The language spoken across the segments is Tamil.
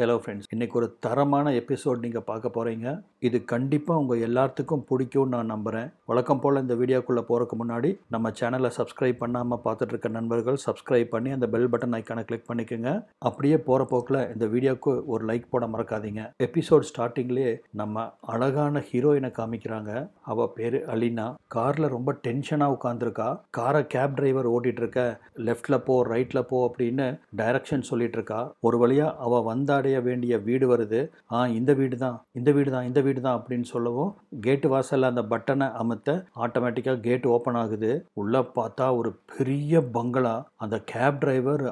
ஹலோ ஃப்ரெண்ட்ஸ், இன்றைக்கி ஒரு தரமான எபிசோட் நீங்கள் பார்க்க போகிறீங்க. இது கண்டிப்பாக உங்கள் எல்லாத்துக்கும் பிடிக்கும்னு நான் நம்புகிறேன். வழக்கம் போல் இந்த வீடியோக்குள்ளே போகிறதுக்கு முன்னாடி நம்ம சேனலை சப்ஸ்கிரைப் பண்ணாமல் பார்த்துட்ருக்க நண்பர்கள் சப்ஸ்கிரைப் பண்ணி அந்த பெல் பட்டன் ஐக்கானை கிளிக் பண்ணிக்கோங்க. அப்படியே போகிற போக்கில் இந்த வீடியோவுக்கு ஒரு லைக் போட மறக்காதீங்க. எபிசோட் ஸ்டார்டிங்லேயே நம்ம அழகான ஹீரோயினை காமிக்கிறாங்க. அவள் பேர் அலினா. காரில் ரொம்ப டென்ஷனாக உட்காந்துருக்கா. காரை கேப் டிரைவர் ஓட்டிகிட்டு இருக்க, லெஃப்டில் போ ரைட்டில் போ அப்படின்னு டைரக்ஷன் சொல்லிட்டு இருக்கா. ஒரு வழியாக அவள் வந்தாடைய வேண்டிய வீடு வருது. இந்த வீடு தான், இந்த வீடு தான், இந்த வீடு தான் அப்படின்னு சொல்லவும் கேட்டு வாசலில் அந்த பட்டனை அமுத்த ஆட்டோமேட்டிக்காக கேட் ஓப்பன் ஆகுது. உள்ளே பார்த்தா ஒரு பெரிய பங்களா. அந்த கேப் டிரைவர்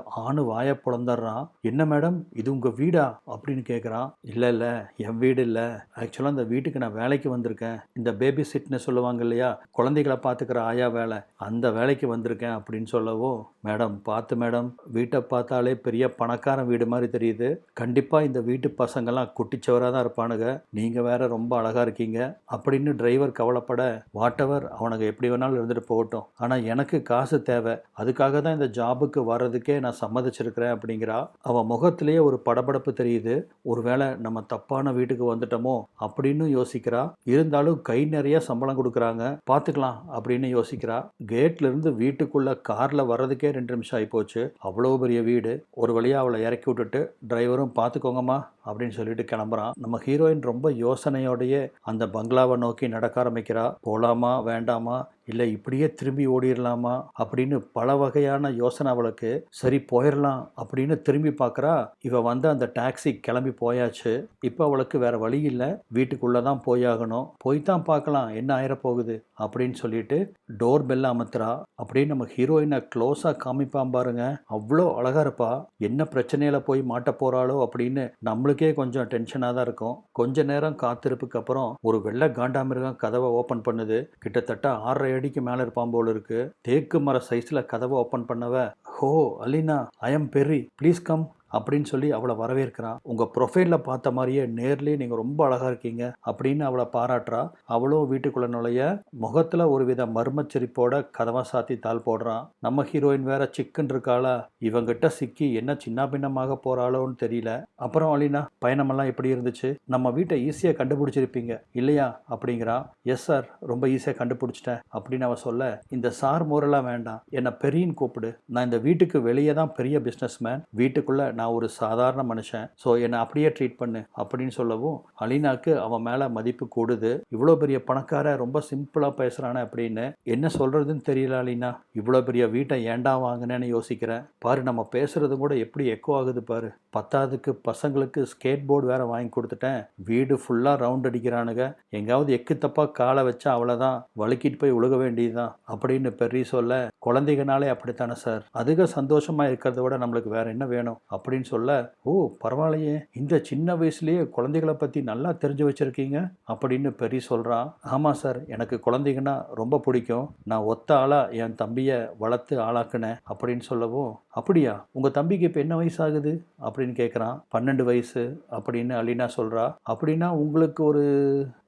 வாயை பிளந்துடுறான். என்ன மேடம், இது உங்கள் வீடா அப்படின்னு கேட்குறான். இல்லை இல்லை, என் வீடு இல்லை. ஆக்சுவலாக அந்த வீட்டுக்கு நான் வேலைக்கு வந்திருக்கேன். இந்த பேபி சிட்னு சொல்லுவாங்க இல்லையா, குழந்தைகளை பார்த்துக்கிற ஆயா வேலை, அந்த வேலைக்கு வந்திருக்கேன் அப்படின்னு சொல்லவும், மேடம் பார்த்து மேடம், வீட்டை பார்த்தாலே பெரிய பணக்கார வீடு மாதிரி தெரியுது. கண்டிப்பாக இந்த வீட்டு பசங்கள்லாம் குட்டிச்சவராக தான் இருப்பானுங்க. நீங்கள் வேற ரொம்ப அழகாக இருக்கீங்க அப்படின்னு டிரைவர் கவலைப்பட, வாட்டவர் அவனுங்க எப்படி வேணாலும் இருந்துட்டு போகட்டும், ஆனால் எனக்கு காசு தேவை, அதுக்காக தான் இந்த ஜாபுக்கு வர்றதுக்கே நான் சம்மதிச்சிருக்கிறேன் அப்படிங்கிறா. அவன் முகத்திலேயே ஒரு படபடப்பு தெரியுது. ஒருவேளை நம்ம தப்பான வீட்டுக்கு வந்துட்டோமோ அப்படின்னு யோசிக்கிறா. இருந்தாலும் கை நிறைய சம்பளம் கொடுக்குறாங்க, பார்த்துக்கலாம் அப்படின்னு யோசிக்கிறா. கேட்ல இருந்து வீட்டுக்குள்ள காரில் வர்றதுக்கே 2 நிமிஷம் ஆகிப்போச்சு. அவ்வளோ பெரிய வீடு. ஒரு வழியாக அவளை இறக்கி விட்டுட்டு டிரைவரும் பார்த்துக்கோங்கம்மா அப்படின்னு சொல்லிட்டு கிளம்புறான். நம்ம ஹீரோயின் ரொம்ப யோசனையோடையே அந்த பங்களாவை நோக்கி நடக்க ஆரம்பிக்கிறா. போலாமா வேண்டாமா, இல்லை இப்படியே திரும்பி ஓடிடலாமா அப்படின்னு பல வகையான யோசனை அவளுக்கு. சரி போயிடலாம் அப்படின்னு திரும்பி பார்க்குறா. இவ வந்து அந்த டாக்ஸி கிளம்பி போயாச்சு. இப்போ அவளுக்கு வேற வழி இல்லை, வீட்டுக்குள்ளே தான் போயாகணும். போய்தான் பார்க்கலாம் என்ன ஆயிரப்போகுது அப்படின்னு சொல்லிட்டு டோர் பெல்ல அமுத்துறா. அப்படின்னு நம்ம ஹீரோயினை க்ளோஸாக காமிப்பான் பாருங்க. அவ்வளோ அழகா இருப்பா. என்ன பிரச்சனையில போய் மாட்ட போறாளோ அப்படின்னு நம்மளுக்கே கொஞ்சம் டென்ஷனாக தான் இருக்கும். கொஞ்ச நேரம் காத்திருப்புக்கு அப்புறம் ஒரு வெள்ளை காண்டாமிருகம் கதவை ஓப்பன் பண்ணுது. கிட்டத்தட்ட 6.5 அடிக்கு மேலே இருப்பான் போல் இருக்கு. தேக்கு மர சைஸில் கதவை ஓப்பன் பண்ணவ, ஹோ Alina, I am Berry, please come அப்படின்னு சொல்லி அவளை வரவேற்கிறான். உங்கள் ப்ரொஃபைலில் பார்த்த மாதிரியே நேர்லேயே நீங்கள் ரொம்ப அழகாக இருக்கீங்க அப்படின்னு அவளை பாராட்டுறா. அவளும் வீட்டுக்குள்ளே நுழைய முகத்தில் ஒரு வித மர்மச்சிரிப்போட கதவை சாத்தி தாள் போடுறான். நம்ம ஹீரோயின் வேற சிக்கன் இருக்காளா, இவங்கிட்ட சிக்கி என்ன சின்ன பின்னமாக போகிறாளோன்னு தெரியல. அப்புறம் அலினா, பயணமெல்லாம் எப்படி இருந்துச்சு? நம்ம வீட்டை ஈஸியாக கண்டுபிடிச்சிருப்பீங்க இல்லையா அப்படிங்கிறான். எஸ் சார், ரொம்ப ஈஸியாக கண்டுபிடிச்சிட்டேன் அப்படின்னு அவன் சொல்ல, இந்த சார் முறைலாம் வேண்டாம், என்னை பெரியன்னு கூப்பிடு. நான் இந்த வீட்டுக்கு வெளியே தான் பெரிய பிஸ்னஸ் மேன், வீட்டுக்குள்ளே நான் ஒரு சாதாரண மனுஷன், ஸோ என்னை அப்படியே ட்ரீட் பண்ணு அப்படின்னு சொல்லவும் அலினாக்கு அவன் மேலே மதிப்பு கூடுது. இவ்வளோ பெரிய பணக்கார ரொம்ப சிம்பிளாக பேசுகிறானே அப்படின்னு என்ன சொல்கிறதுன்னு தெரியல அலினா. இவ்வளோ பெரிய வீட்டை ஏண்டா வாங்கினேன்னு யோசிக்கிறேன். பாரு, நம்ம பேசுகிறது கூட எப்படி எக்கோ ஆகுது பாரு. பத்தாவதுக்கு பசங்களுக்கு ஸ்கேட் போர்டு வேற வாங்கி கொடுத்துட்டேன். வீடு ஃபுல்லாக ரவுண்ட் அடிக்கிறானுங்க. எங்காவது எக்கு தப்பாக காலை வச்சா அவ்வளோதான், வழுக்கிட்டு போய் உழுக வேண்டியதுதான் அப்படின்னு பெரிய சொல்ல, குழந்தைகனாலே அப்படித்தானே சார், அதுக சந்தோஷமாக இருக்கிறத விட நம்மளுக்கு வேற என்ன வேணும் அப்படின்னு சொல்ல, ஓ பரவாயில்லையே, இந்த சின்ன வயசுலேயே குழந்தைகளை பற்றி நல்லா தெரிஞ்சு வச்சுருக்கீங்க அப்படின்னு பெரிய சொல்கிறான். ஆமாம் சார், எனக்கு குழந்தைங்கன்னா ரொம்ப பிடிக்கும். நான் ஒத்த ஆளாக என் தம்பியை வளர்த்து ஆளாக்குனேன் அப்படின்னு சொல்லவும், அப்படியா, உங்கள் தம்பிக்கு இப்போ என்ன வயசு ஆகுது அப்படின்னு கேட்குறான். 12 வயசு அப்படின்னு அலினா சொல்கிறா. அப்படின்னா உங்களுக்கு ஒரு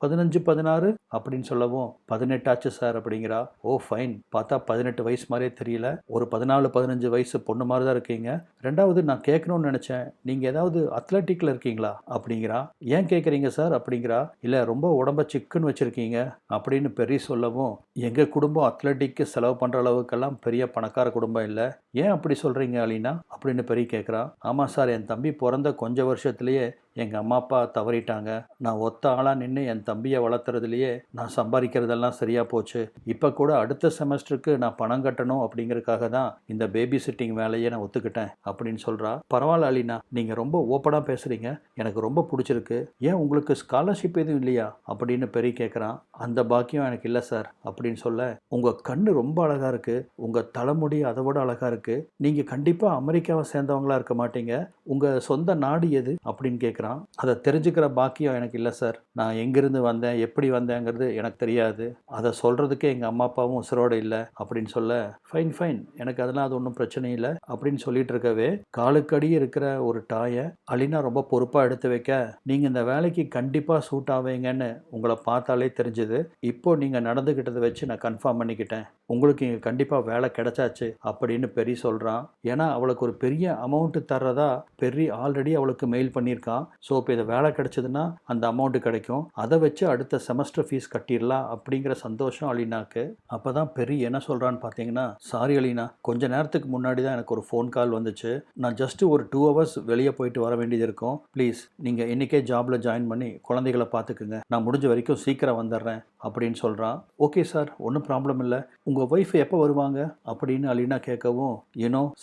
15-16 அப்படின்னு சொல்லவும், 18 ஆச்சு சார் அப்படிங்கிறா. ஓ ஃபைன், பார்த்தா 18 வயசு மாதிரியே தெரியல, ஒரு 14-15 வயசு பொண்ணு மாதிரி தான் இருக்கீங்க. ரெண்டாவது, நான் கேட்கணும்னு நினச்சேன், நீங்கள் ஏதாவது அத்லட்டிக்கில் இருக்கீங்களா அப்படிங்கிறா. ஏன் கேட்குறீங்க சார் அப்படிங்கிறா. இல்லை ரொம்ப உடம்ப சிக்குன்னு வச்சுருக்கீங்க அப்படின்னு பெரிய சொல்லவும், எங்கள் குடும்பம் அத்லட்டிக்கு செலவு பண்ணுற அளவுக்கெல்லாம் பெரிய பணக்கார குடும்பம் இல்லை. ஏன் அப்படி சொல்கிறீங்க அலினா அப்படின்னு பெரிய கேட்குறான். ஆமாம் சார், என் தம்பி பிறந்த கொஞ்ச வருஷத்துலேயே எங்கள் அம்மா அப்பா தவறிட்டாங்க. நான் ஒத்த ஆளாக நின்று என் தம்பியை வளர்த்துறதுலையே நான் சம்பாதிக்கிறதெல்லாம் சரியாக போச்சு. இப்போ கூட அடுத்த செமஸ்டருக்கு நான் பணம் கட்டணும் அப்படிங்கிறதுக்காக தான் இந்த பேபி சிட்டிங் வேலையை நான் ஒத்துக்கிட்டேன் அப்படின்னு சொல்கிறா. பரவாயில்ல அலினா, நீங்கள் ரொம்ப ஓப்பனாக பேசுகிறீங்க, எனக்கு ரொம்ப பிடிச்சிருக்கு. ஏன் உங்களுக்கு ஸ்காலர்ஷிப் எதுவும் இல்லையா அப்படின்னு பெரிய கேட்குறான். அந்த பாக்கியம் எனக்கு இல்லை சார் அப்படின்னு சொல்ல, உங்கள் கண்ணு ரொம்ப அழகாக இருக்குது, உங்கள் தலைமுடி அதை விட அழகாக இருக்குது, நீங்கள் கண்டிப்பாக அமெரிக்காவை சேர்ந்தவங்களா இருக்க மாட்டீங்க, உங்கள் சொந்த நாடு எது அப்படின்னு கேட்குறான். கேட்குறான். அதை தெரிஞ்சுக்கிற பாக்கியம் எனக்கு இல்லை சார். நான் எங்கேருந்து வந்தேன், எப்படி வந்தேங்கிறது எனக்கு தெரியாது. அதை சொல்கிறதுக்கே எங்கள் அம்மா அப்பாவும் உசுரோடு இல்லை அப்படின்னு சொல்ல, ஃபைன் ஃபைன், எனக்கு அதெல்லாம் அது ஒன்றும் பிரச்சனை இல்லை அப்படின்னு சொல்லிட்டு இருக்கவே, காலுக்கடி இருக்கிற ஒரு டாயை அலினா ரொம்ப பொறுப்பாக எடுத்து வைக்க, நீங்கள் இந்த வேலைக்கு கண்டிப்பாக சூட் ஆவீங்கன்னு உங்களை பார்த்தாலே தெரிஞ்சுது. இப்போ நீங்கள் நடந்துக்கிட்டதை வச்சு நான் கன்ஃபார்ம் பண்ணிக்கிட்டேன். உங்களுக்கு இங்கே கண்டிப்பாக வேலை கிடைச்சாச்சு அப்படின்னு பெரி சொல்கிறான். ஏன்னா அவளுக்கு ஒரு பெரிய அமௌண்ட்டு தர்றதா பெரி ஆல்ரெடி அவளுக்கு மெயில் பண்ணியிருக்கான். ஸோ இப்போ இதை வேலை கிடைச்சதுன்னா அந்த அமௌண்ட்டு கிடைக்கும். அதை வச்சு அடுத்த செமஸ்டர் ஃபீஸ் கட்டிடலாம் அப்படிங்கிற சந்தோஷம் அலினாக்கு. அப்போ தான் பெரி என்ன சொல்கிறான்னு பார்த்தீங்கன்னா, சாரி அலினா, கொஞ்ச நேரத்துக்கு முன்னாடி தான் எனக்கு ஒரு ஃபோன் கால் வந்துச்சு. நான் ஜஸ்ட்டு ஒரு 2 hours வெளியே போயிட்டு வர வேண்டியது இருக்கும். ப்ளீஸ் நீங்கள் இன்றைக்கே ஜாபில் ஜாயின் பண்ணி குழந்தைகளை பார்த்துக்குங்க. நான் முடிஞ்ச வரைக்கும் சீக்கிரம் வந்துடுறேன் அப்படின்னு சொல்கிறான். ஓகே சார், ஒன்றும் ப்ராப்ளம் இல்லை. உங்கள் ஒய்ஃப் எப்போ வருவாங்க அப்படின்னு அலினா கேட்கவும்,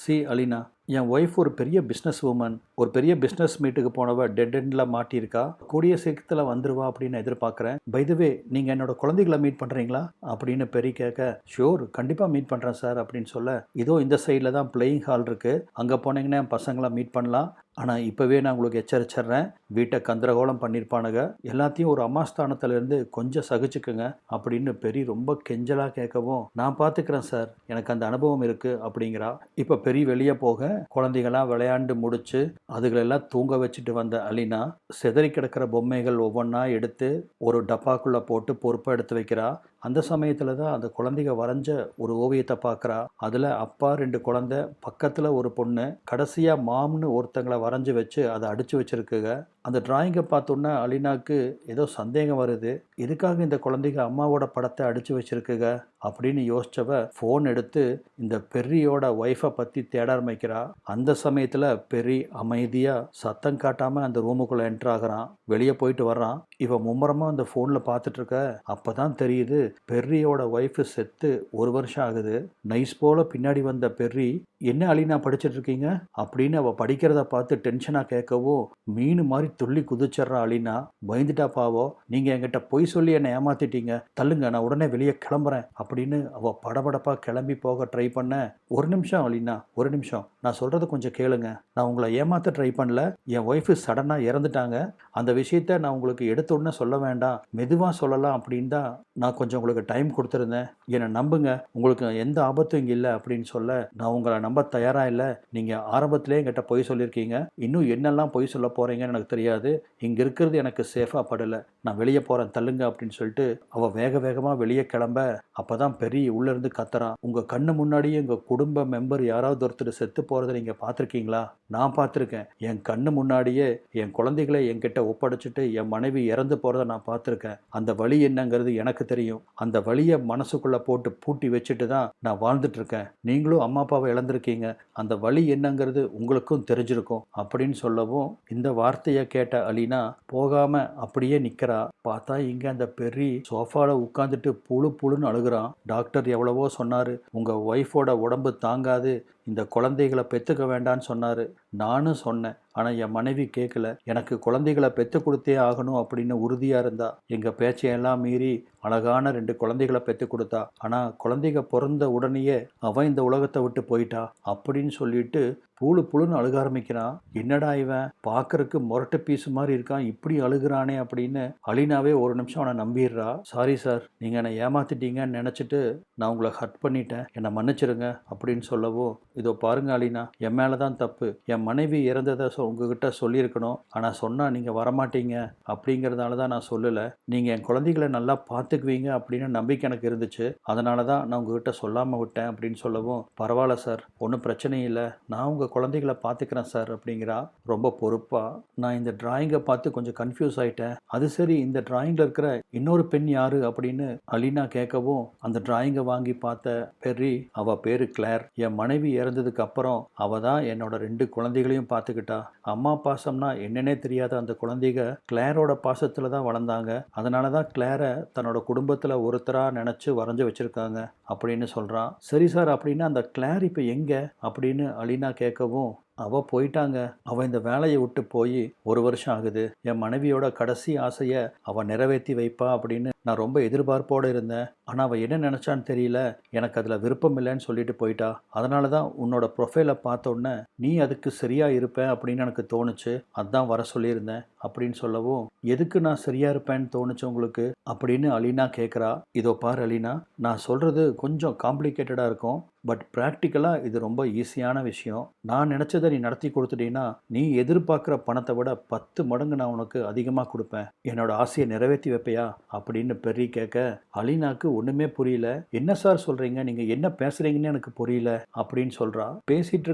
சி அலினா, என் ஒய்ஃப் ஒரு பெரிய பிஸ்னஸ் உமன். ஒரு பெரிய பிஸ்னஸ் மீட்டுக்கு போனவ டெட் எண்டில் மாட்டியிருக்கா. கூடிய சீக்கிரத்தில் வந்துடுவா அப்படின்னு எதிர்பார்க்குறேன். பை த வே, நீங்கள் என்னோட குழந்தைகளை மீட் பண்ணுறீங்களா அப்படின்னு பெரி கேட்க, ஷூர், கண்டிப்பாக மீட் பண்ணுறேன் சார் அப்படின்னு சொல்ல, இதோ இந்த சைடில் தான் பிளேயிங் ஹால் இருக்குது, அங்கே போனீங்கன்னா என் பசங்களை மீட் பண்ணலாம். ஆனால் இப்போவே நான் உங்களுக்கு எச்சரிச்சிட்றேன், வீட்டை கந்தரகோலம் பண்ணியிருப்பானுங்க, எல்லாத்தையும் ஒரு அம்மா ஸ்தானத்துலேருந்து கொஞ்சம் சகிச்சுக்குங்க அப்படின்னு பெரி ரொம்ப கெஞ்சலாக கேட்கவும், நான் பார்த்துக்கிறேன் சார், எனக்கு அந்த அனுபவம் இருக்குது அப்படிங்கிறா. இப்போ பெரி வெளியே போக குழந்தைகளாம் விளையாண்டு முடிச்சு அதுகளெல்லாம் தூங்க வச்சுட்டு வந்த அலினா சிதறி கிடக்கிற பொம்மைகள் ஒவ்வொன்றா எடுத்து ஒரு டப்பாக்குள்ளே போட்டு பொறுப்பாக எடுத்து வைக்கிறா. அந்த சமயத்தில் தான் அந்த குழந்தைங்க வரைஞ்ச ஒரு ஓவியத்தை பார்க்குறா. அதில் அப்பா 2 குழந்தை, பக்கத்தில் ஒரு பொண்ணு, கடைசியாக மாம்னு ஒருத்தங்களை வரைஞ்சி வச்சு அதை அடித்து வச்சுருக்குங்க. அந்த டிராயிங்கை பார்த்தோன்னா அலினாக்கு ஏதோ சந்தேகம் வருது. எதுக்காக இந்த குழந்தைங்க அம்மாவோட படத்தை அடித்து வச்சுருக்குங்க அப்படின்னு யோசிச்சவ ஃபோன் எடுத்து இந்த பெரியோட ஒய்ஃபை பற்றி தேட ஆரம்பிக்கிறா. அந்த சமயத்தில் பெரி அமைதியாக சத்தம் காட்டாமல் அந்த ரூமுக்குள்ளே என்ட்ரு ஆகிறான். வெளியே போயிட்டு வர்றான். இவன் மும்முரமாக அந்த ஃபோனில் பார்த்துட்ருக்க. அப்போ தான் தெரியுது, பெர்ரியோட ஒய்ஃபு செத்து 1 வருஷம் ஆகுது. நைஸ் போல் பின்னாடி வந்த பெர்ரி, என்ன அலினா படிச்சுட்டு இருக்கீங்க அப்படின்னு அவள் படிக்கிறத பார்த்து டென்ஷனாக கேட்கவும், மீன் மாதிரி துள்ளி குதிச்சிட்றா அலினா. பயந்துட்டா பாவம். நீங்கள் என்கிட்ட பொய் சொல்லி என்னை ஏமாத்திட்டீங்க, தள்ளுங்க, நான் உடனே வெளியே கிளம்புறேன் அப்படின்னு அவள் படபடப்பாக கிளம்பி போக ட்ரை பண்ண, ஒரு நிமிஷம் அலினா, ஒரு நிமிஷம், நான் சொல்கிறத கொஞ்சம் கேளுங்க. நான் உங்களை ஏமாற்ற ட்ரை பண்ணல. என் ஒய்ஃபு சடனாக இறந்துட்டாங்க. அந்த விஷயத்த நான் உங்களுக்கு எடுத்த உடனே சொல்ல வேண்டாம், மெதுவாக சொல்லலாம் அப்படின்னு தான் நான் கொஞ்சம் உங்களுக்கு டைம் கொடுத்துருந்தேன். என்னை நம்புங்க, உங்களுக்கு எந்த ஆபத்தும் இங்கே இல்லை அப்படின்னு சொல்ல, நான் உங்களை நம்ப தயாராக இல்லை. நீங்கள் ஆரம்பத்திலே என்கிட்ட பொய் சொல்லியிருக்கீங்க. இன்னும் என்னெல்லாம் பொய் சொல்ல போகிறீங்கன்னு எனக்கு தெரியாது. இங்கே இருக்கிறது எனக்கு சேஃபாக படலை. நான் வெளியே போகிறேன், தள்ளுங்க அப்படின்னு சொல்லிட்டு அவள் வேக வேகமாக வெளியே கிளம்ப, அப்போ தான் பெரிய உள்ளேருந்து கத்துறான். உங்கள் கண்ணு முன்னாடியே எங்கள் குடும்ப மெம்பர் யாராவது ஒருத்தர் செத்து போகிறத நீங்கள் பார்த்துருக்கீங்களா? நான் பார்த்துருக்கேன். என் கண்ணு முன்னாடியே என் குழந்தைகளை என்கிட்ட ஒப்படைச்சிட்டு என் மனைவி இறந்து போகிறத நான் பார்த்துருக்கேன். அந்த வலி என்னங்கிறது எனக்கு தெரியும். அந்த வலியை மனசுக்குள்ளே போட்டு பூட்டி வச்சுட்டு தான் நான் வாழ்ந்துட்டு இருக்கேன். நீங்களும் அம்மா அப்பாவை இழந்திருக்கீங்க. அந்த வலி என்னங்கிறது உங்களுக்கும் தெரிஞ்சிருக்கும் அப்படின்னு சொல்லவும், இந்த வார்த்தையை கேட்ட அலினா போகாமல் அப்படியே நிற்கிறா. பார்த்தா இங்கே அந்த பெரிய சோஃபாவில் உட்காந்துட்டு புழு புழுன்னு அழுகிறான். டாக்டர் எவ்வளவோ சொன்னார், உங்கள் ஒய்ஃபோட உடம்பு தாங்காது, இந்த குழந்தைகளை பெற்றுக்க வேண்டான்னு சொன்னார். நானும் சொன்னேன், ஆனால் என் மனைவி கேட்கல. எனக்கு குழந்தைகளை பெற்று கொடுத்தே ஆகணும் அப்படின்னு உறுதியாக இருந்தா. எங்கள் பேச்சையெல்லாம் மீறி அழகான 2 குழந்தைகளை பெற்று கொடுத்தா. ஆனால் குழந்தைங்க பிறந்த உடனேயே அவன் இந்த உலகத்தை விட்டு போயிட்டா அப்படின்னு சொல்லிட்டு புழு புழுன்னு அழுக ஆரம்பிக்கிறான். என்னடா இவன் பார்க்கறதுக்கு முரட்டு பீஸ் மாதிரி இருக்கான், இப்படி அழுகிறானே அப்படின்னு அலினாவே ஒரு நிமிஷம் அவனை நம்பிடுறா. சாரி சார், நீங்கள் என்னை ஏமாத்திட்டீங்கன்னு நினச்சிட்டு நான் உங்களை ஹர்ட் பண்ணிட்டேன், என்னை மன்னிச்சிருங்க அப்படின்னு சொல்லவும், இதோ பாருங்க அலினா, என் மேலே தான் தப்பு. என் மனைவி இறந்ததை உங்ககிட்ட சொல்லியிருக்கணும், ஆனால் சொன்னால் நீங்கள் வரமாட்டீங்க அப்படிங்கிறதால தான் நான் சொல்லலை. நீங்கள் என் குழந்தைகளை நல்லா பார்த்துக்குவீங்க அப்படின்னு நம்பிக்கை எனக்கு இருந்துச்சு, அதனால தான் நான் உங்ககிட்ட சொல்லாமல் விட்டேன் அப்படின்னு சொல்லவும், பரவாயில்ல சார், ஒன்றும் பிரச்சனை இல்லை, நான் உங்கள் குழந்தைகளை பார்த்துக்கிறேன் சார் அப்படிங்கிறா ரொம்ப பொறுப்பாக. நான் இந்த டிராயிங்கை பார்த்து கொஞ்சம் கன்ஃபியூஸ் ஆகிட்டேன். அது சரி, இந்த டிராயிங்கில் இருக்கிற இன்னொரு பெண் யாரு அப்படின்னு அலினா கேட்கவும், அந்த டிராயிங்கை வாங்கி பார்த்த பெர்ரி, அவள் பேர் கிளேர். என் மனைவி இறந்ததுக்கு அப்புறம் அவள் தான் என்னோட 2 குழந்தைகளையும் பார்த்துக்கிட்டா. அம்மா பாசம்னா என்னன்னே தெரியாத அந்த குழந்தைங்க கிளேரோட பாசத்தில் தான் வளர்ந்தாங்க. அதனால தான் கிளேரை தன்னோட குடும்பத்தில் ஒருத்தராக நினச்சி வரைஞ்சி வச்சுருக்காங்க அப்படின்னு சொல்கிறான். சரி சார், அப்படின்னா அந்த கிளேர் இப்போ எங்கே அப்படின்னு அலினா கேட்கவும், அவள் போயிட்டாங்க. அவள் இந்த வேலையை விட்டு போய் 1 வருஷம் ஆகுது. என் மனைவியோட கடைசி ஆசையை அவள் நிறைவேற்றி வைப்பா அப்படின்னு நான் ரொம்ப எதிர்பார்ப்போடு இருந்தேன். ஆனால் அவள் என்ன நினச்சான்னு தெரியல. எனக்கு அதில் விருப்பம் இல்லைன்னு சொல்லிட்டு போயிட்டா. அதனால தான் உன்னோட ப்ரொஃபைலை பார்த்தோன்னே நீ அதுக்கு சரியாக இருப்பேன் அப்படின்னு எனக்கு தோணுச்சு. அதான் வர சொல்லியிருந்தேன் அப்படின்னு சொல்லவும், எதுக்கு நான் சரியாக இருப்பேன்னு தோணுச்சு உங்களுக்கு அப்படின்னு அலீனா கேட்குறா. இதோ பார் அலீனா, நான் சொல்கிறது கொஞ்சம் காம்ப்ளிகேட்டடாக இருக்கும். பட் ப்ராக்டிக்கலாக இது ரொம்ப ஈஸியான விஷயம். நான் நினச்சதை நீ நடத்தி கொடுத்துட்டீங்கன்னா நீ எதிர்பார்க்குற பணத்தை விட 10 மடங்கு நான் உனக்கு அதிகமாக கொடுப்பேன். என்னோட ஆசையை நிறைவேற்றி வைப்பையா அப்படின்னு பெர்ரி கேட்க, அலீனாக்கு ஒன்றுமே புரியல. என்ன சார் சொல்கிறீங்க, நீங்கள் என்ன பேசுகிறீங்கன்னு எனக்கு புரியல அப்படின்னு சொல்கிறா. பேசிகிட்டு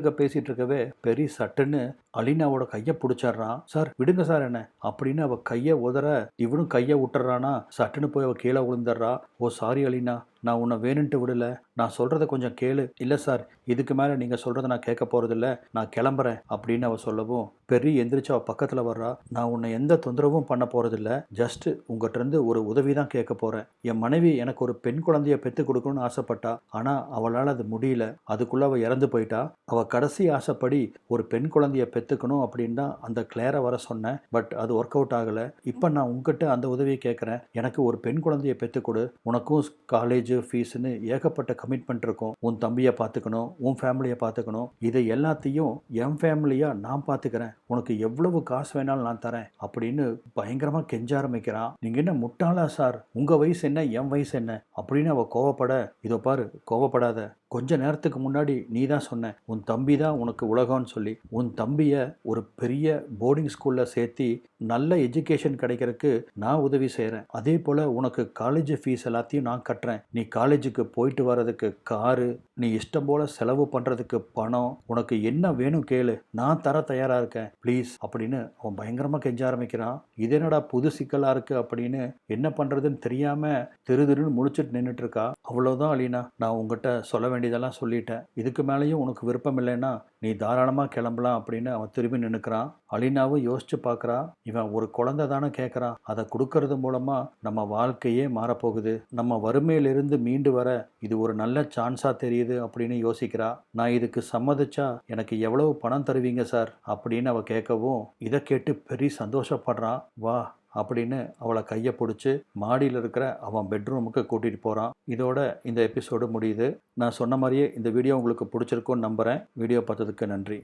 இருக்கவே பெர்ரி சட்டுன்னு அலீனாவோட கையை பிடிச்சிட்றான். சார் விடுங்க சார் என்ன அப்படின்னு அவள் கையை உதற இவனும் கையை விட்டுறானா. சட்டுன்னு போய் அவள் கீழே விழுந்துடுறா. ஓ சாரி அலீனா, நான் உன்னை வேணுன்ட்டு விடல, நான் சொல்கிறத கொஞ்சம் கேளு. இல்லை சார், இதுக்கு மேலே நீங்கள் சொல்கிறத நான் கேட்க போகிறதில்ல, நான் கிளம்புறேன் அப்படின்னு அவள் சொல்லவும், பெர்ரி எந்திரிச்சு அவள் பக்கத்தில் வர்றா. நான் உன்னை எந்த தொந்தரவும் பண்ண போகிறதில்ல, ஜஸ்ட்டு உங்கள்கிட்டருந்து ஒரு உதவி தான் கேட்க போகிறேன். என் மனைவி எனக்கு ஒரு பெண் குழந்தைய பெற்று கொடுக்கணும்னு ஆசைப்பட்டா. ஆனால் அவளால் அது முடியல. அதுக்குள்ளே அவள் இறந்து போயிட்டா. அவள் கடைசி ஆசைப்படி ஒரு பெண் குழந்தைய பெற்றுக்கணும் அப்படின்னு தான் அந்த கிளேரை வர சொன்னேன். பட் அது ஒர்க் அவுட் ஆகலை. இப்போ நான் உங்ககிட்ட அந்த உதவியை கேட்குறேன். எனக்கு ஒரு பெண் குழந்தைய பெற்றுக் கொடு. உனக்கும் காலேஜ் ஃபீஸ்னு ஏகப்பட்ட கமிட்மெண்ட் இருக்கும். உன் தம்பியை பார்த்துக்கணும், உன் ஃபேமிலியை பார்த்துக்கணும். இதை எல்லாத்தையும் என் ஃபேமிலியாக நான் பார்த்துக்கிறேன். உனக்கு எவ்வளவு காசு வேணாலும் நான் தரேன் அப்படின்னு பயங்கரமாக கெஞ்ச ஆரம்பிக்கிறான். நீங்கள் என்ன முட்டாளா சார், உங்கள் வயசு என்ன என் வயசு என்ன அப்படின்னு அவள் கோவப்பட, இதோ பாரு கோவப்படாத, கொஞ்ச நேரத்துக்கு முன்னாடி நீ தான் சொன்ன உன் தம்பி தான் உனக்கு உலகம்னு சொல்லி. உன் தம்பியை ஒரு பெரிய போர்டிங் ஸ்கூலில் சேர்த்தி நல்ல எஜுகேஷன் கிடைக்கிறதுக்கு நான் உதவி செய்கிறேன். அதே போல் உனக்கு காலேஜ் ஃபீஸ் எல்லாத்தையும் நான் கட்டுறேன். நீ காலேஜுக்கு போயிட்டு வர்றதுக்கு காரு, நீ இஷ்டம் போல் செலவு பண்ணுறதுக்கு பணம், உனக்கு என்ன வேணும் கேளு, நான் தர தயாராக இருக்கேன் ப்ளீஸ் அப்படின்னு அவன் பயங்கரமாக கெஞ்ச ஆரம்பிக்கிறான். இது என்னடா புது சிக்கலாக இருக்குது அப்படின்னு என்ன பண்ணுறதுன்னு தெரியாமல் திருன்னு முழிச்சிட்டு நின்றுட்டு இருக்கா. அவ்வளோதான் அலீனா, நான் உங்ககிட்ட சொல்ல வேண்டியதெல்லாம் சொல்லிட்டேன். இதுக்கு மேலேயும் உனக்கு விருப்பம் இல்லைன்னா நீ தாராளமாக கிளம்பலாம் அப்படின்னு அவன் திரும்பி நின்றுக்கிறான். அலீனாவும் யோசிச்சு பார்க்குறா, இவன் ஒரு குழந்தை தானே கேட்குறான், அதை கொடுக்கறது மூலமாக நம்ம வாழ்க்கையே மாறப்போகுது, நம்ம வறுமையிலிருந்து மீண்டு வர இது ஒரு நல்ல சான்ஸாக தெரியுது அப்படின்னு யோசிக்கிறா. நான் இதுக்கு சம்மதிச்சா எனக்கு எவ்வளவு பணம் தருவீங்க சார் அப்படின்னு அவள் கேட்கவும், இதை கேட்டு பெரிய சந்தோஷப்படுறான். வா அப்படின்னு அவளை கையை பிடிச்சி மாடியில் இருக்கிற அவன் பெட்ரூமுக்கு கூட்டிகிட்டு போகிறான். இதோட இந்த எபிசோடு முடியுது. நான் சொன்ன மாதிரியே இந்த வீடியோ உங்களுக்கு பிடிச்சிருக்குன்னு நம்புகிறேன். வீடியோ பார்த்ததுக்கு நன்றி.